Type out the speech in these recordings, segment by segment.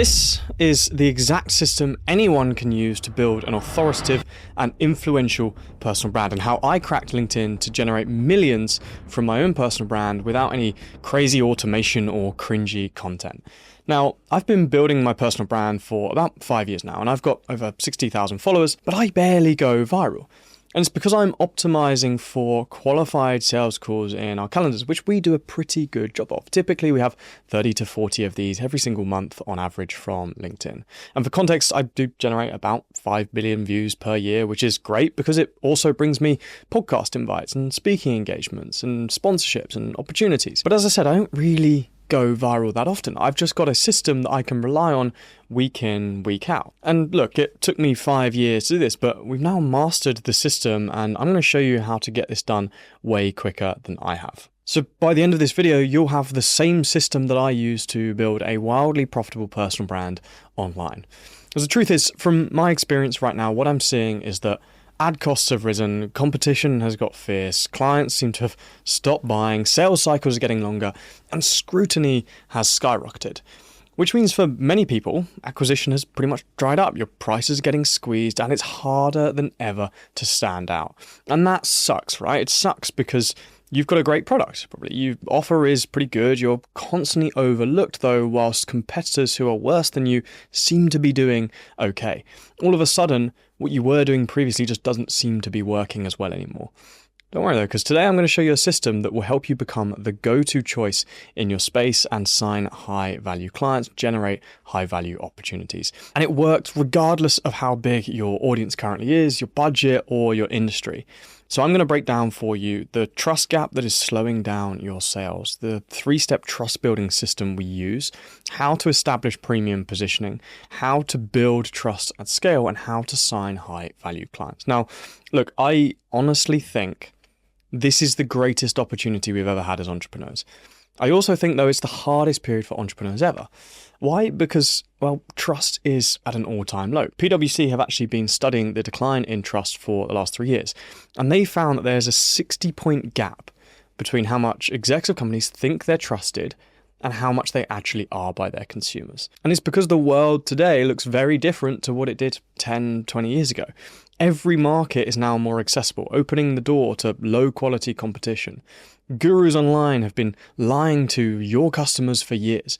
This is the exact system anyone can use to build an authoritative and influential personal brand, and how I cracked LinkedIn to generate millions from my own personal brand without any crazy automation or cringy content. Now, I've been building my personal brand for about 5 years now, and I've got over 60,000 followers, but I barely go viral. And it's because I'm optimizing for qualified sales calls in our calendars, which we do a pretty good job of. Typically, we have 30 to 40 of these every single month on average from LinkedIn. And for context, I do generate about 5 billion views per year, which is great because it also brings me podcast invites and speaking engagements and sponsorships and opportunities. But as I said, I don't really go viral that often. I've just got a system that I can rely on week in, week out. And look, it took me 5 years to do this, but we've now mastered the system, and I'm going to show you how to get this done way quicker than I have. So by the end of this video, you'll have the same system that I use to build a wildly profitable personal brand online. Because the truth is, from my experience right now, what I'm seeing is that ad costs have risen, competition has got fierce, clients seem to have stopped buying, sales cycles are getting longer, and scrutiny has skyrocketed. Which means for many people, acquisition has pretty much dried up, your prices are getting squeezed, and it's harder than ever to stand out. And that sucks, right? It sucks because you've got a great product, probably. Your offer is pretty good, you're constantly overlooked though, whilst competitors who are worse than you seem to be doing okay. All of a sudden, what you were doing previously just doesn't seem to be working as well anymore. Don't worry though, because today I'm going to show you a system that will help you become the go-to choice in your space and sign high-value clients, generate high-value opportunities. And it works regardless of how big your audience currently is, your budget, or your industry. So I'm going to break down for you the trust gap that is slowing down your sales, the 3-step trust building system we use, how to establish premium positioning, how to build trust at scale, and how to sign high-value clients. Now, look, I honestly think this is the greatest opportunity we've ever had as entrepreneurs. I also think, though, it's the hardest period for entrepreneurs ever. Why? Because, well, trust is at an all-time low. PwC have actually been studying the decline in trust for the last 3 years, and they found that there's a 60-point gap between how much execs of companies think they're trusted and how much they actually are by their consumers. And it's because the world today looks very different to what it did 10, 20 years ago. Every market is now more accessible, opening the door to low-quality competition. Gurus online have been lying to your customers for years,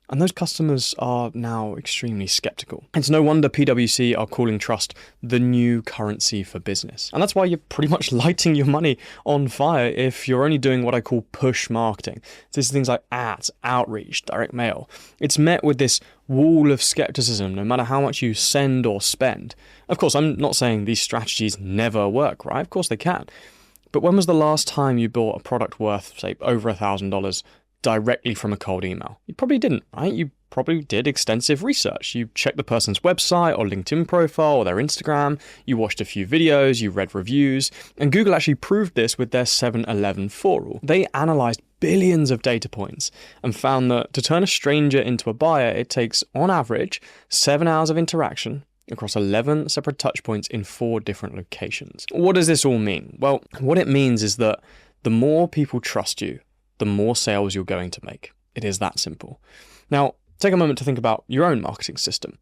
and those customers are now extremely skeptical. It's no wonder PwC are calling trust the new currency for business. And that's why you're pretty much lighting your money on fire if you're only doing what I call push marketing. This is things like ads, outreach, direct mail. It's met with this wall of skepticism no matter how much you send or spend. Of course, I'm not saying these strategies never work, right? Of course they can. But when was the last time you bought a product worth, say, over $1,000 directly from a cold email? You probably didn't, right? You probably did extensive research. You checked the person's website or LinkedIn profile or their Instagram. You watched a few videos, you read reviews, and Google actually proved this with their 7-11 for rule. They analyzed billions of data points and found that to turn a stranger into a buyer, it takes, on average, 7 hours of interaction across 11 separate touch points in 4 different locations. What does this all mean? Well, what it means is that the more people trust you, the more sales you're going to make. It is that simple. Now, take a moment to think about your own marketing system.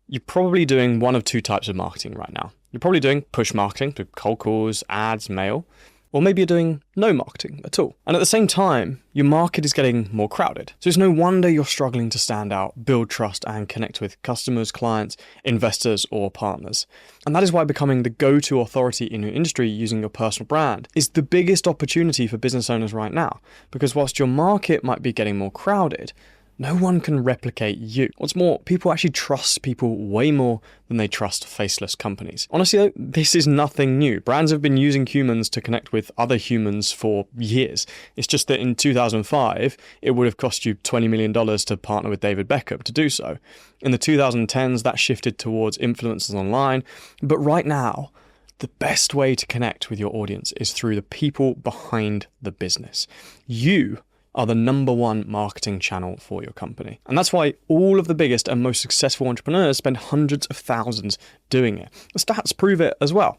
You're probably doing one of 2 types of marketing right now. You're probably doing push marketing, so cold calls, ads, mail, or maybe you're doing no marketing at all. And at the same time, your market is getting more crowded. So it's no wonder you're struggling to stand out, build trust, and connect with customers, clients, investors, or partners. And that is why becoming the go-to authority in your industry using your personal brand is the biggest opportunity for business owners right now. Because whilst your market might be getting more crowded, no one can replicate you. What's more, people actually trust people way more than they trust faceless companies. Honestly though, this is nothing new. Brands have been using humans to connect with other humans for years. It's just that in 2005, it would have cost you $20 million to partner with David Beckham to do so. In the 2010s, that shifted towards influencers online. But right now, the best way to connect with your audience is through the people behind the business. You are the #1 marketing channel for your company. And that's why all of the biggest and most successful entrepreneurs spend hundreds of thousands doing it. The stats prove it as well.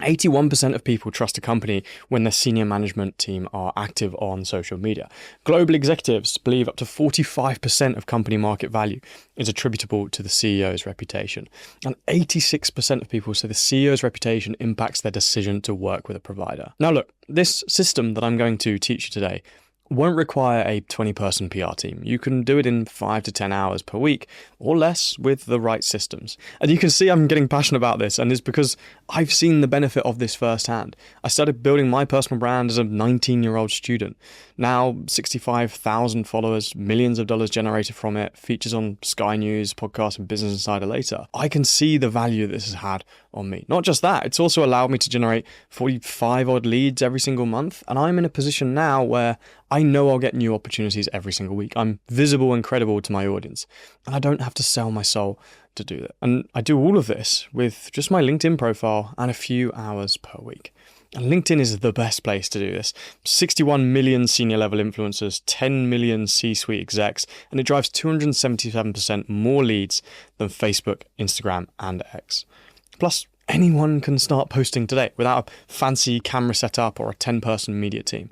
81% of people trust a company when their senior management team are active on social media. Global executives believe up to 45% of company market value is attributable to the CEO's reputation. And 86% of people say the CEO's reputation impacts their decision to work with a provider. Now look, this system that I'm going to teach you today won't require a 20-person PR team. You can do it in 5 to 10 hours per week or less with the right systems. And you can see I'm getting passionate about this, and it's because I've seen the benefit of this firsthand. I started building my personal brand as a 19-year-old student. Now 65,000 followers, millions of dollars generated from it, features on Sky News, podcast, and Business Insider later. I can see the value this has had on me. Not just that, it's also allowed me to generate 45 odd leads every single month, and I'm in a position now where I know I'll get new opportunities every single week. I'm visible and credible to my audience, and I don't have to sell my soul to do that. And I do all of this with just my LinkedIn profile and a few hours per week. And LinkedIn is the best place to do this. 61 million senior level influencers, 10 million C-suite execs, and it drives 277% more leads than Facebook, Instagram, and X. Plus, anyone can start posting today without a fancy camera setup or a 10-person media team.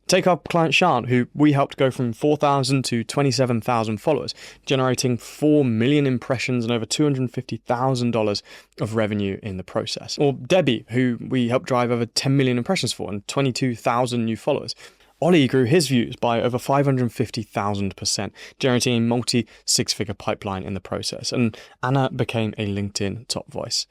Take our client Sean, who we helped go from 4,000 to 27,000 followers, generating 4 million impressions and over $250,000 of revenue in the process. Or Debbie, who we helped drive over 10 million impressions for and 22,000 new followers. Ollie grew his views by over 550,000%, generating a multi-six-figure pipeline in the process. And Anna became a LinkedIn top voice.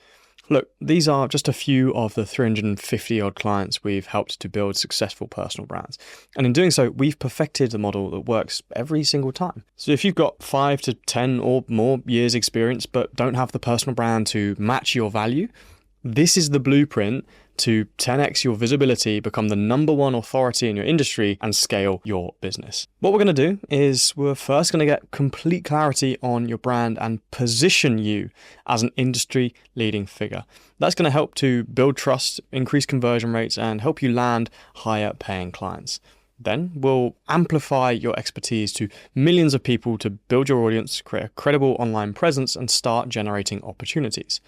Look, these are just a few of the 350 odd clients we've helped to build successful personal brands. And in doing so, we've perfected the model that works every single time. So if you've got 5 to 10 or more years experience, but don't have the personal brand to match your value, this is the blueprint to 10x your visibility, become the #1 authority in your industry, and scale your business. What we're going to do is we're first going to get complete clarity on your brand and position you as an industry leading figure. That's going to help to build trust, increase conversion rates, and help you land higher paying clients. Then we'll amplify your expertise to millions of people to build your audience, create a credible online presence, and start generating opportunities.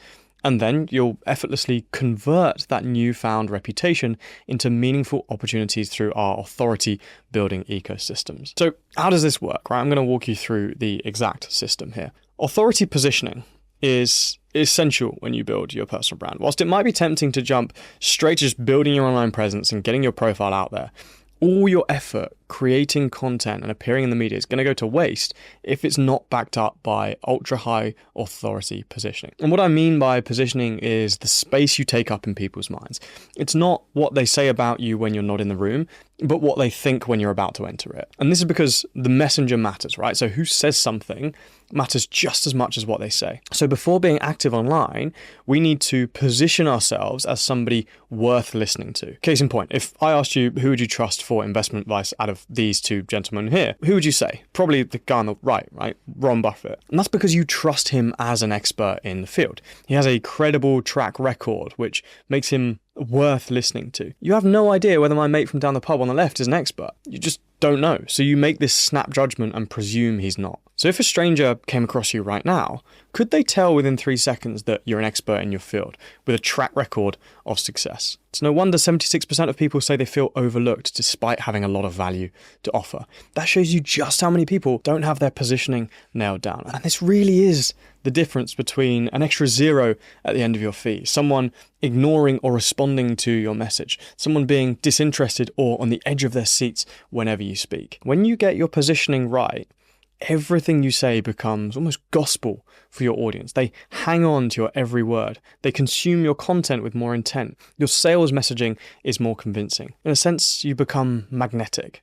And then you'll effortlessly convert that newfound reputation into meaningful opportunities through our authority building ecosystems. So how does this work, right? I'm going to walk you through the exact system here. Authority positioning is essential when you build your personal brand. Whilst it might be tempting to jump straight to just building your online presence and getting your profile out there, all your effort creating content and appearing in the media is going to go to waste if it's not backed up by ultra high authority positioning. And what I mean by positioning is the space you take up in people's minds. It's not what they say about you when you're not in the room, but what they think when you're about to enter it. And this is because the messenger matters, right? So who says something matters just as much as what they say. So before being active online, we need to position ourselves as somebody worth listening to. Case in point, if I asked you, who would you trust for investment advice out of these two gentlemen here, who would you say? Probably the guy on the right? Warren Buffett. And that's because you trust him as an expert in the field. He has a credible track record, which makes him worth listening to. You have no idea whether my mate from down the pub on the left is an expert. You just don't know. So you make this snap judgment and presume he's not. So if a stranger came across you right now, could they tell within 3 seconds that you're an expert in your field with a track record of success? It's no wonder 76% of people say they feel overlooked despite having a lot of value to offer. That shows you just how many people don't have their positioning nailed down. And this really is the difference between an extra zero at the end of your fee, someone ignoring or responding to your message, someone being disinterested or on the edge of their seats whenever you speak. When you get your positioning right, everything you say becomes almost gospel for your audience. They hang on to your every word. They consume your content with more intent. Your sales messaging is more convincing. In a sense, you become magnetic.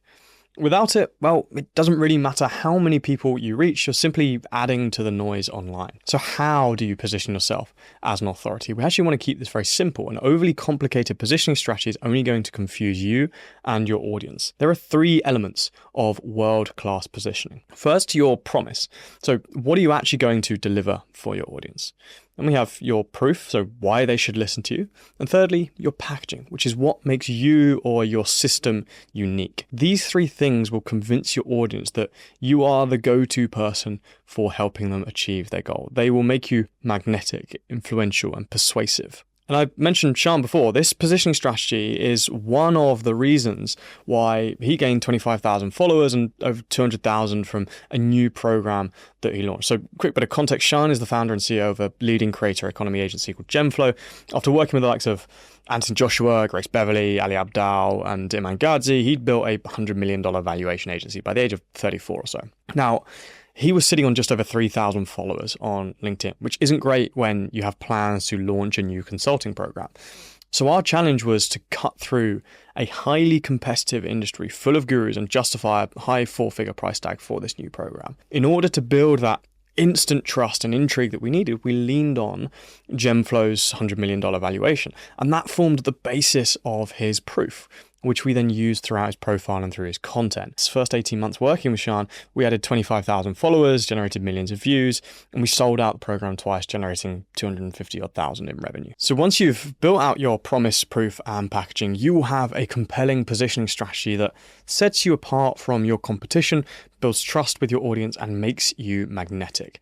Without it, well, it doesn't really matter how many people you reach, you're simply adding to the noise online. So how do you position yourself as an authority? We actually want to keep this very simple. An overly complicated positioning strategy is only going to confuse you and your audience. There are 3 elements of world-class positioning. First, your promise. So what are you actually going to deliver for your audience? Then we have your proof, so why they should listen to you. And thirdly, your packaging, which is what makes you or your system unique. These 3 things will convince your audience that you are the go-to person for helping them achieve their goal. They will make you magnetic, influential, and persuasive. And I mentioned Sean before, this positioning strategy is one of the reasons why he gained 25,000 followers and over 200,000 from a new program that he launched. So quick bit of context, Sean is the founder and CEO of a leading creator economy agency called Gemflow. After working with the likes of Anthony Joshua, Grace Beverley, Ali Abdaal, and Iman Gadzhi, he'd built a $100 million valuation agency by the age of 34 or so. Now, he was sitting on just over 3,000 followers on LinkedIn, which isn't great when you have plans to launch a new consulting program. So our challenge was to cut through a highly competitive industry full of gurus and justify a high four-figure price tag for this new program. In order to build that instant trust and intrigue that we needed, we leaned on Gemflow's $100 million valuation. And that formed the basis of his proof, which we then used throughout his profile and through his content. His first 18 months working with Sean, we added 25,000 followers, generated millions of views, and we sold out the program twice, generating 250,000 in revenue. So once you've built out your promise, proof, and packaging, you will have a compelling positioning strategy that sets you apart from your competition, builds trust with your audience, and makes you magnetic.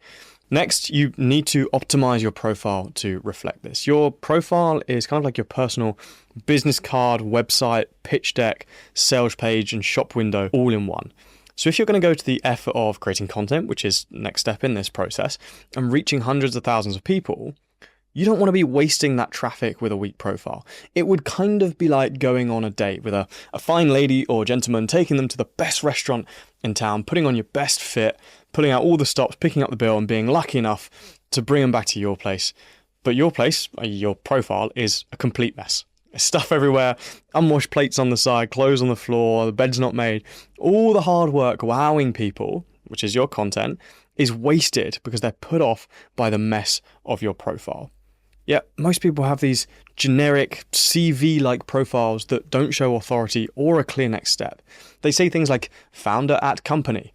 Next, you need to optimize your profile to reflect this. Your profile is kind of like your personal business card, website, pitch deck, sales page, and shop window all in one. So if you're going to go to the effort of creating content, which is next step in this process, and reaching hundreds of thousands of people, you don't want to be wasting that traffic with a weak profile. It would kind of be like going on a date with a fine lady or gentleman, taking them to the best restaurant in town, putting on your best fit, pulling out all the stops, picking up the bill, and being lucky enough to bring them back to your place. But your place, your profile, is a complete mess. There's stuff everywhere, unwashed plates on the side, clothes on the floor, the bed's not made. All the hard work wowing people, which is your content, is wasted because they're put off by the mess of your profile. Yet most people have these generic CV-like profiles that don't show authority or a clear next step. They say things like founder at company,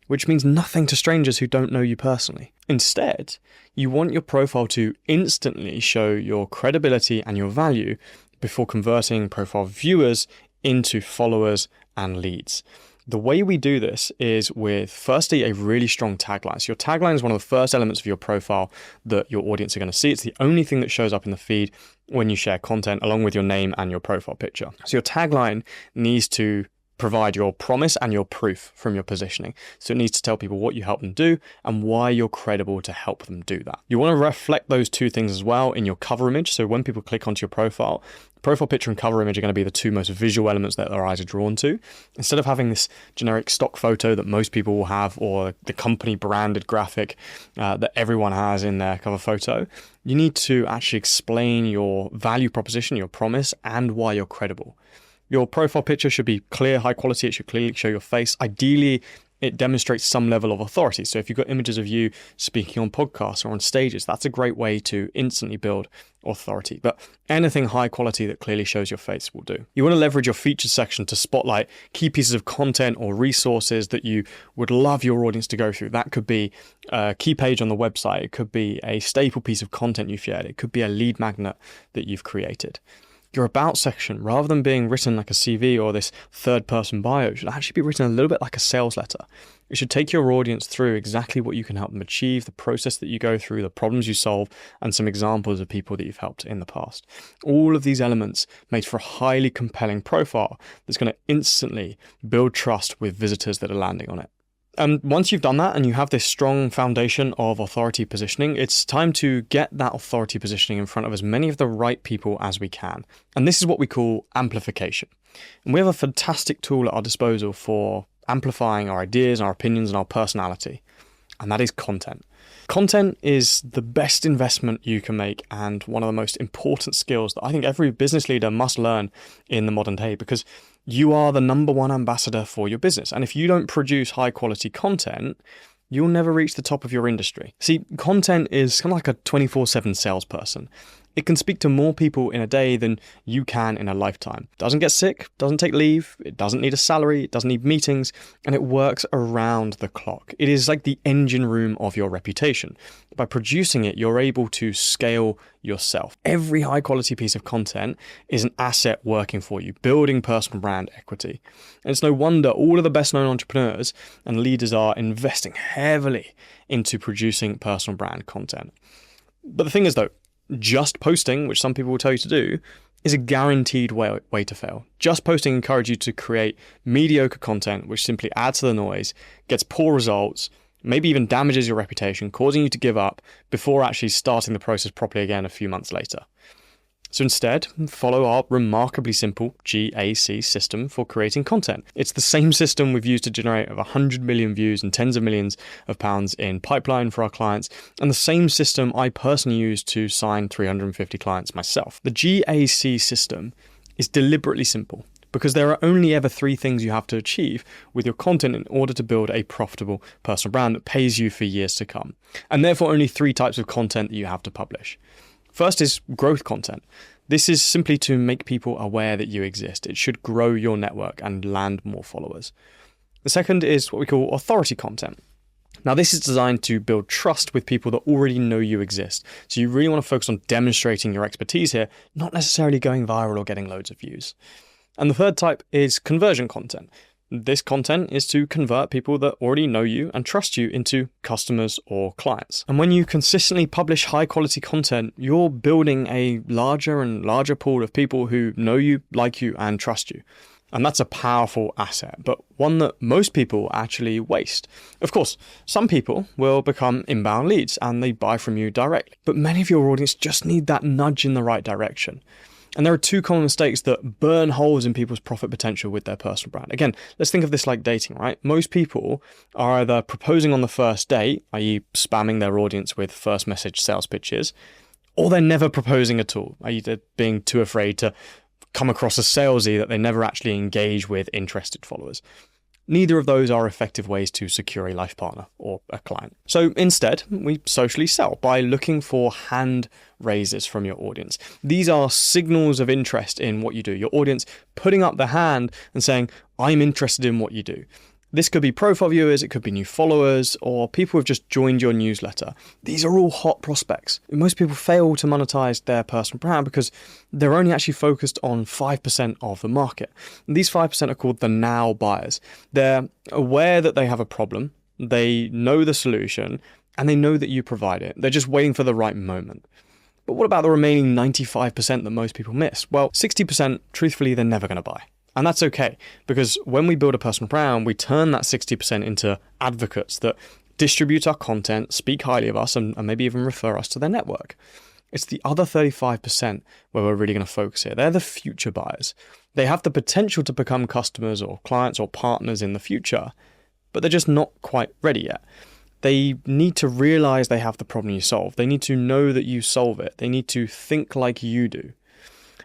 which means nothing to strangers who don't know you personally. Instead, you want your profile to instantly show your credibility and your value before converting profile viewers into followers and leads. The way we do this is with, firstly, a really strong tagline. So your tagline is one of the first elements of your profile that your audience are going to see. It's the only thing that shows up in the feed when you share content, along with your name and your profile picture. So your tagline needs to provide your promise and your proof from your positioning. So it needs to tell people what you help them do and why you're credible to help them do that. You want to reflect those two things as well in your cover image. So when people click onto your profile picture and cover image are going to be the two most visual elements that their eyes are drawn to. Instead of having this generic stock photo that most people will have, or the company branded graphic that everyone has in their cover photo, you need to actually explain your value proposition, your promise, and why you're credible. Your profile picture should be clear, high quality. It should clearly show your face. Ideally, it demonstrates some level of authority. So if you've got images of you speaking on podcasts or on stages, that's a great way to instantly build authority. But anything high quality that clearly shows your face will do. You want to leverage your features section to spotlight key pieces of content or resources that you would love your audience to go through. That could be a key page on the website. It could be a staple piece of content you've shared. It could be a lead magnet that you've created. Your about section, rather than being written like a CV or this third person bio, should actually be written a little bit like a sales letter. It should take your audience through exactly what you can help them achieve, the process that you go through, the problems you solve, and some examples of people that you've helped in the past. All of these elements make for a highly compelling profile that's going to instantly build trust with visitors that are landing on it. And once you've done that and you have this strong foundation of authority positioning, it's time to get that authority positioning in front of as many of the right people as we can. And this is what we call amplification. And we have a fantastic tool at our disposal for amplifying our ideas, our opinions, and our personality. And that is content. Content is the best investment you can make and one of the most important skills that I think every business leader must learn in the modern day, because you are the number one ambassador for your business. And if you don't produce high quality content, you'll never reach the top of your industry. See, content is kind of like a 24/7 salesperson. It can speak to more people in a day than you can in a lifetime. Doesn't get sick, doesn't take leave, it doesn't need a salary, it doesn't need meetings, and it works around the clock. It is like the engine room of your reputation. By producing it, you're able to scale yourself. Every high quality piece of content is an asset working for you, building personal brand equity. And it's no wonder all of the best known entrepreneurs and leaders are investing heavily into producing personal brand content. But the thing is though, just posting, which some people will tell you to do, is a guaranteed way to fail. Just posting encourages you to create mediocre content, which simply adds to the noise, gets poor results, maybe even damages your reputation, causing you to give up before actually starting the process properly again a few months later. So instead, follow our remarkably simple GAC system for creating content. It's the same system we've used to generate over 100 million views and tens of millions of pounds in pipeline for our clients, and the same system I personally use to sign 350 clients myself. The GAC system is deliberately simple because there are only ever 3 things you have to achieve with your content in order to build a profitable personal brand that pays you for years to come, and therefore only 3 types of content that you have to publish. First is growth content. This is simply to make people aware that you exist. It should grow your network and land more followers. The second is what we call authority content. Now, this is designed to build trust with people that already know you exist. So you really want to focus on demonstrating your expertise here, not necessarily going viral or getting loads of views. And the third type is conversion content. This content is to convert people that already know you and trust you into customers or clients. And when you consistently publish high quality content, you're building a larger and larger pool of people who know you, like you, and trust you. And that's a powerful asset, but one that most people actually waste. Of course, some people will become inbound leads and they buy from you directly, but many of your audience just need that nudge in the right direction. And there are 2 common mistakes that burn holes in people's profit potential with their personal brand. Again, let's think of this like dating, right? Most people are either proposing on the first date, i.e. spamming their audience with first message sales pitches, or they're never proposing at all, i.e. they're being too afraid to come across as salesy that they never actually engage with interested followers. Neither of those are effective ways to secure a life partner or a client. So instead, we socially sell by looking for hand raises from your audience. These are signals of interest in what you do. Your audience putting up the hand and saying, I'm interested in what you do. This could be profile viewers, it could be new followers, or people who've just joined your newsletter. These are all hot prospects. Most people fail to monetize their personal brand because they're only actually focused on 5% of the market. And these 5% are called the now buyers. They're aware that they have a problem, they know the solution, and they know that you provide it. They're just waiting for the right moment. But what about the remaining 95% that most people miss? Well, 60%, truthfully, they're never going to buy. And that's okay, because when we build a personal brand, we turn that 60% into advocates that distribute our content, speak highly of us, and maybe even refer us to their network. It's the other 35% where we're really going to focus here. They're the future buyers. They have the potential to become customers or clients or partners in the future, but they're just not quite ready yet. They need to realize they have the problem you solve. They need to know that you solve it. They need to think like you do.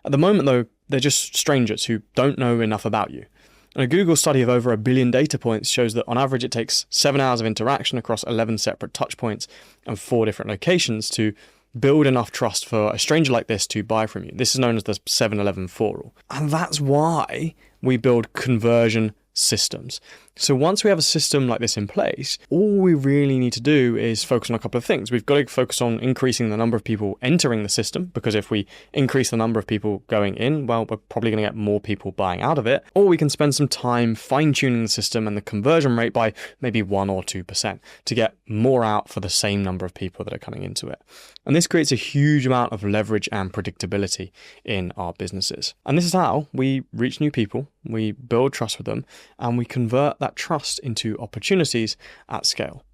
At the moment, though, they're just strangers who don't know enough about you. And a Google study of over 1 billion data points shows that on average it takes 7 hours of interaction across 11 separate touch points and 4 different locations to build enough trust for a stranger like this to buy from you. This is known as the 7-11-4 rule. And that's why we build conversion systems. So once we have a system like this in place, all we really need to do is focus on a couple of things. We've got to focus on increasing the number of people entering the system, because if we increase the number of people going in, well, we're probably going to get more people buying out of it. Or we can spend some time fine-tuning the system and the conversion rate by maybe 1 or 2% to get more out for the same number of people that are coming into it. And this creates a huge amount of leverage and predictability in our businesses. And this is how we reach new people, we build trust with them, and we convert that trust into opportunities at scale.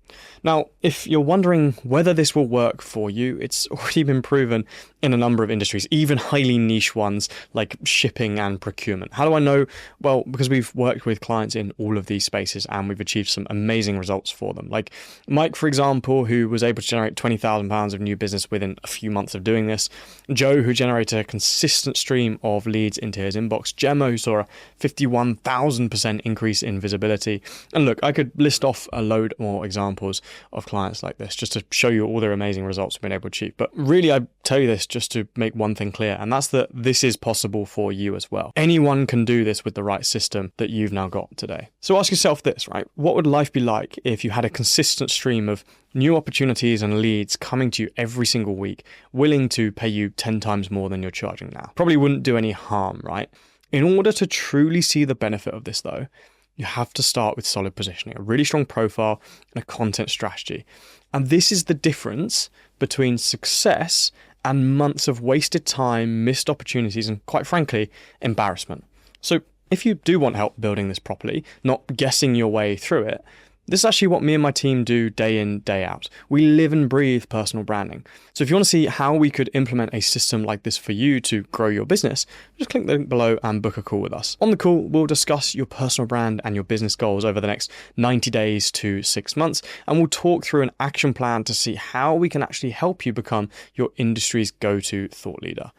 Now, if you're wondering whether this will work for you, it's already been proven in a number of industries, even highly niche ones like shipping and procurement. How do I know? Well, because we've worked with clients in all of these spaces and we've achieved some amazing results for them. Like Mike, for example, who was able to generate £20,000 of new business within a few months of doing this. Joe, who generated a consistent stream of leads into his inbox. Gemma, who saw a 51,000% increase in visibility. And look, I could list off a load more examples of clients like this just to show you all their amazing results we've been able to achieve. But really, I tell you this just to make one thing clear, and that's that this is possible for you as well. Anyone can do this with the right system that you've now got today. So ask yourself this, right? What would life be like if you had a consistent stream of new opportunities and leads coming to you every single week, willing to pay you 10 times more than you're charging now? Probably wouldn't do any harm, right? In order to truly see the benefit of this, though, you have to start with solid positioning, a really strong profile, and a content strategy. And this is the difference between success and months of wasted time, missed opportunities, and quite frankly, embarrassment. So if you do want help building this properly, not guessing your way through it, this is actually what me and my team do day in, day out. We live and breathe personal branding. So if you want to see how we could implement a system like this for you to grow your business, just click the link below and book a call with us. On the call, we'll discuss your personal brand and your business goals over the next 90 days to 6 months, and we'll talk through an action plan to see how we can actually help you become your industry's go-to thought leader.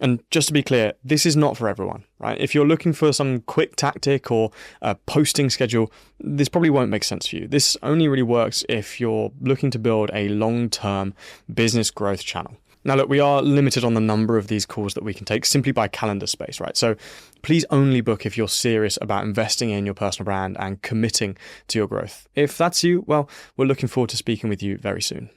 And just to be clear, this is not for everyone, right? If you're looking for some quick tactic or a posting schedule, this probably won't make sense for you. This only really works if you're looking to build a long-term business growth channel. Now, look, we are limited on the number of these calls that we can take simply by calendar space, right? So please only book if you're serious about investing in your personal brand and committing to your growth. If that's you, well, we're looking forward to speaking with you very soon.